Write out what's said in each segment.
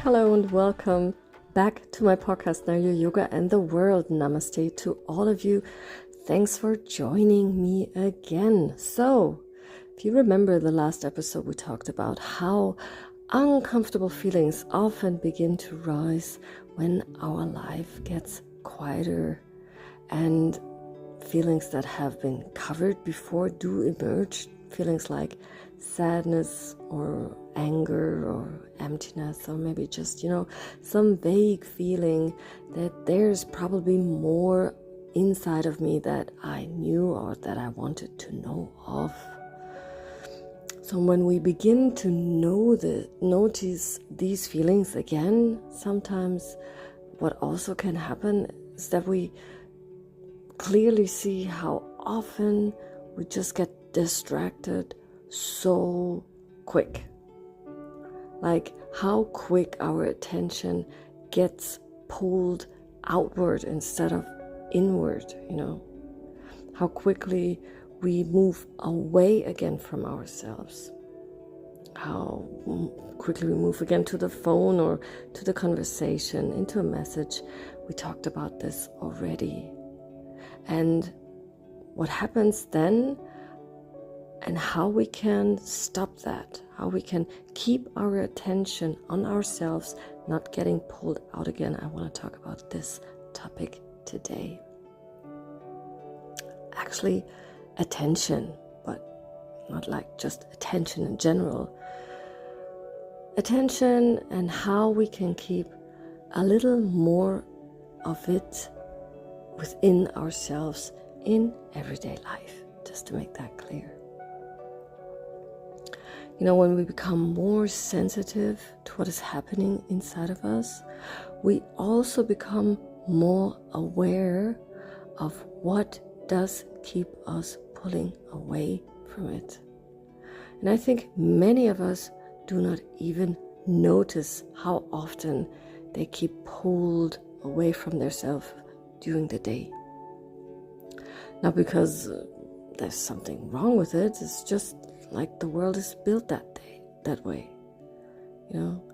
Hello and welcome back to my podcast, Now Your Yoga and the World. Namaste to all of you. Thanks for joining me again. So, if you remember the last episode, we talked about how uncomfortable feelings often begin to rise when our life gets quieter, and feelings that have been covered before do emerge. Feelings like sadness or anger or emptiness, or maybe just, some vague feeling that there's probably more inside of me that I knew or that I wanted to know of. So when we begin to notice these feelings again, sometimes what also can happen is that we clearly see how often we just get distracted so quick. Like how quick our attention gets pulled outward instead of inward, How quickly we move away again from ourselves. How quickly we move again to the phone or to the conversation, into a message. We talked about this already. And what happens then, and how we can stop that, how we can keep our attention on ourselves, not getting pulled out again. I want to talk about this topic today. Actually, attention, but not like just attention in general. Attention and how we can keep a little more of it within ourselves in everyday life, just to make that clear. When we become more sensitive to what is happening inside of us, we also become more aware of what does keep us pulling away from it. And I think many of us do not even notice how often they keep pulled away from themselves during the day. Not because there's something wrong with it, it's just like the world is built that way.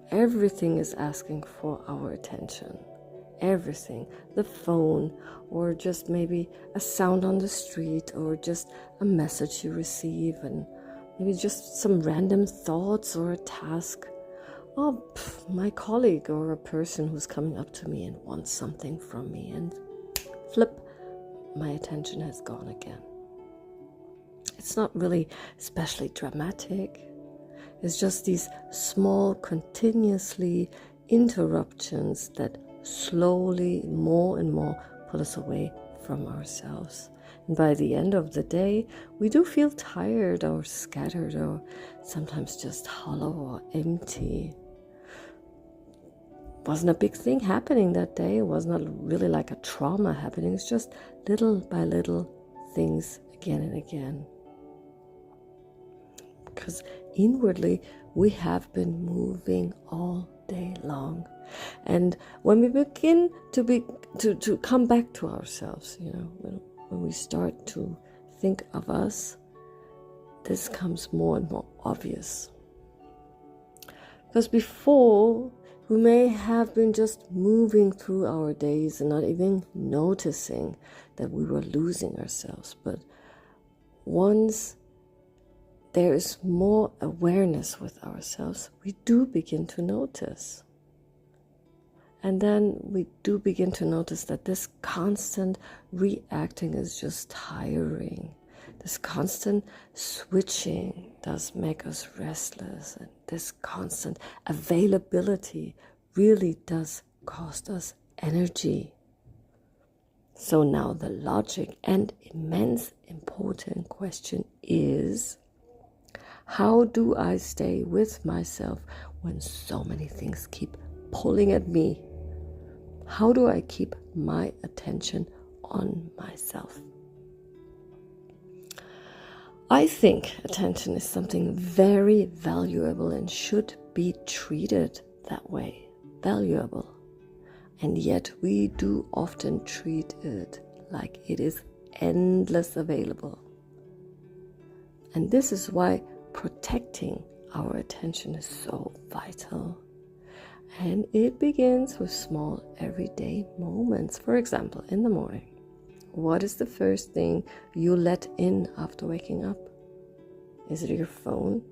Everything is asking for our attention. Everything. The phone, or just maybe a sound on the street, or just a message you receive, and maybe just some random thoughts or a task. Oh, my colleague or a person who's coming up to me and wants something from me, and flip, my attention has gone again. It's not really especially dramatic. It's just these small, continuously interruptions that slowly, more and more, pull us away from ourselves. And by the end of the day, we do feel tired or scattered or sometimes just hollow or empty. Wasn't a big thing happening that day. It was not really like a trauma happening. It's just little by little things again and again. Because inwardly, we have been moving all day long. And when we begin to come back to ourselves, when we start to think of us, this comes more and more obvious. Because before, we may have been just moving through our days and not even noticing that we were losing ourselves. But once there is more awareness with ourselves, we do begin to notice. And then we do begin to notice that this constant reacting is just tiring. This constant switching does make us restless. And this constant availability really does cost us energy. So now the logic and immense important question is, how do I stay with myself when so many things keep pulling at me? How do I keep my attention on myself? I think attention is something very valuable and should be treated that way, valuable. And yet we do often treat it like it is endless available. And this is why protecting our attention is so vital. And it begins with small everyday moments. For example, in the morning, what is the first thing you let in after waking up? Is it your phone?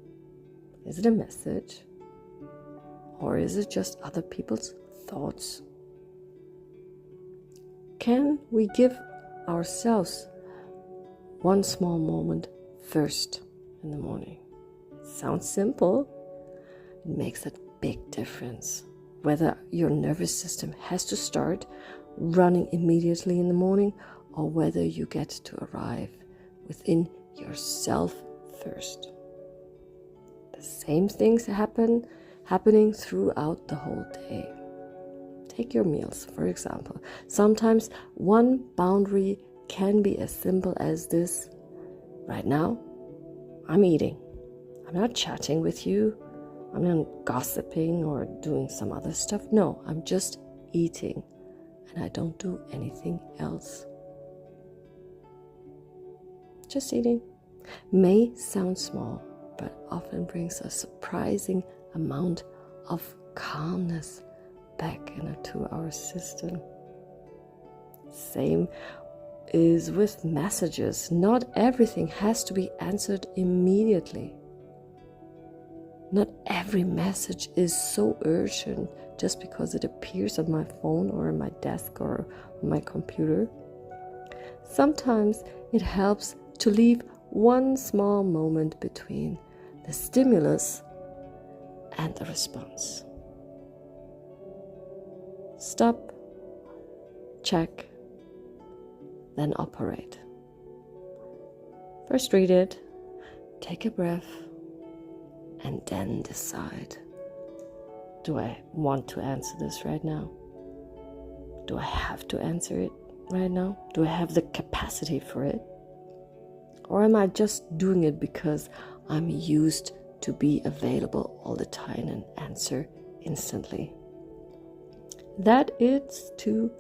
Is it a message? Or is it just other people's thoughts? Can we give ourselves one small moment first in the morning? It sounds simple. It makes a big difference. Whether your nervous system has to start running immediately in the morning or whether you get to arrive within yourself first. The same things happening throughout the whole day. Take your meals, for example. Sometimes one boundary can be as simple as this. Right now, I'm eating. I'm not chatting with you. I'm not gossiping or doing some other stuff. No, I'm just eating. And I don't do anything else. Just eating. May sound small, but often brings a surprising amount of calmness back into our system. Same is with messages. Not everything has to be answered immediately. Not every message is so urgent just because it appears on my phone or on my desk or on my computer. Sometimes it helps to leave one small moment between the stimulus and the response. Stop, check, then operate. First read it, take a breath, and then decide. Do I want to answer this right now? Do I have to answer it right now? Do I have the capacity for it? Or am I just doing it because I'm used to be available all the time and answer instantly? That is to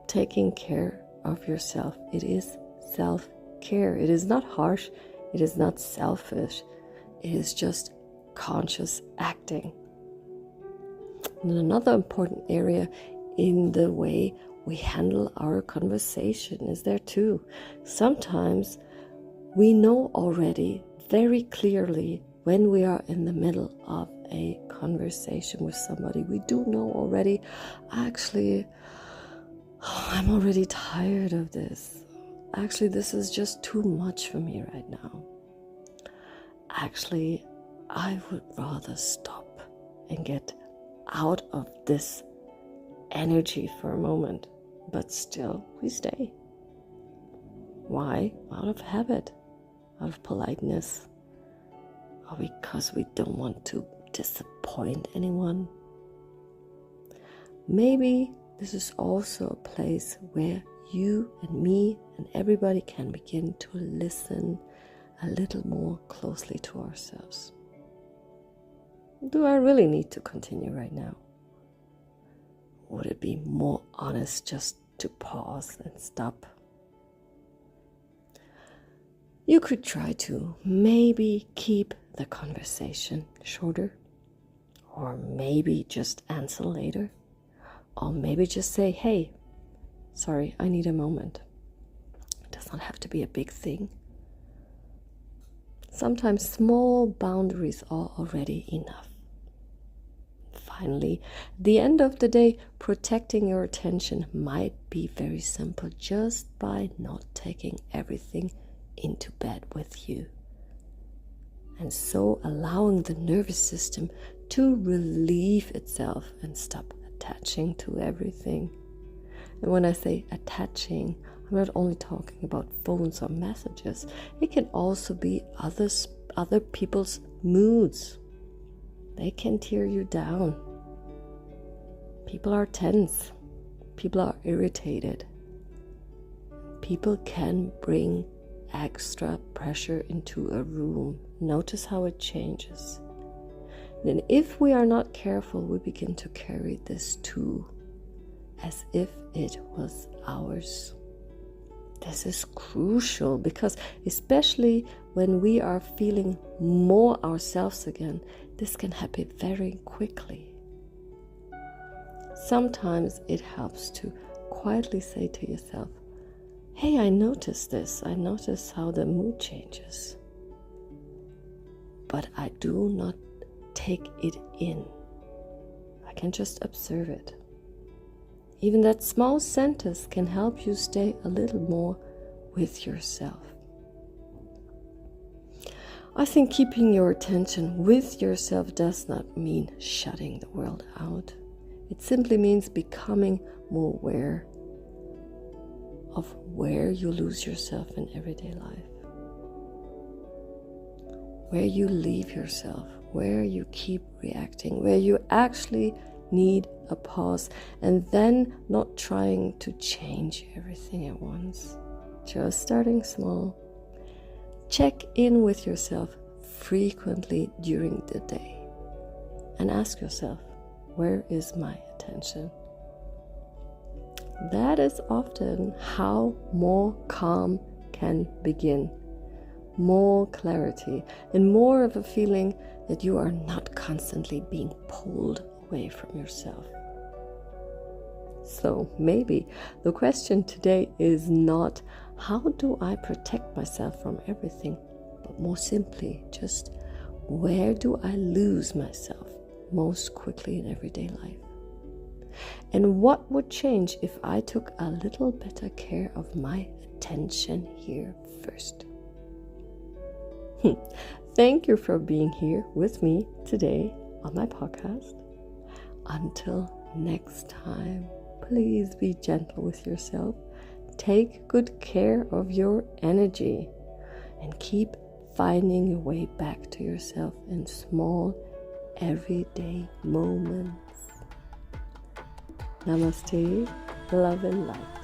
taking care of yourself. It is self-care. It is not harsh. It is not selfish. It is just conscious acting. And another important area in the way we handle our conversation is there too. Sometimes we know already very clearly when we are in the middle of a conversation with somebody. We do know already, actually, I'm already tired of this. Actually, this is just too much for me right now. Actually, I would rather stop and get out of this energy for a moment. But still, we stay. Why? Out of habit, out of politeness, or because we don't want to disappoint anyone. Maybe this is also a place where you and me and everybody can begin to listen a little more closely to ourselves. Do I really need to continue right now? Would it be more honest just to pause and stop? You could try to maybe keep the conversation shorter, or maybe just answer later, or maybe just say, hey, sorry, I need a moment. It does not have to be a big thing. Sometimes small boundaries are already enough. Finally, at the end of the day, protecting your attention might be very simple just by not taking everything into bed with you. And so allowing the nervous system to relieve itself and stop attaching to everything. And when I say attaching, I'm not only talking about phones or messages. It can also be other people's moods. They can tear you down. People are tense. People are irritated. People can bring extra pressure into a room. Notice how it changes. Then if we are not careful, we begin to carry this too, as if it was ours. This is crucial because especially when we are feeling more ourselves again, this can happen very quickly. Sometimes it helps to quietly say to yourself, hey, I noticed this. I notice how the mood changes. But I do not take it in. I can just observe it. Even that small sentence can help you stay a little more with yourself. I think keeping your attention with yourself does not mean shutting the world out. It simply means becoming more aware of where you lose yourself in everyday life. Where you leave yourself, where you keep reacting, where you actually need a pause, and then not trying to change everything at once. Just starting small. Check in with yourself frequently during the day and ask yourself, where is my attention? That is often how more calm can begin. More clarity and more of a feeling that you are not constantly being pulled away from yourself. So maybe the question today is not how do I protect myself from everything, but more simply just where do I lose myself most quickly in everyday life? And what would change if I took a little better care of my attention here first? Thank you for being here with me today on my podcast. Until next time, please be gentle with yourself. Take good care of your energy and keep finding your way back to yourself in small, everyday moments. Namaste, love and light.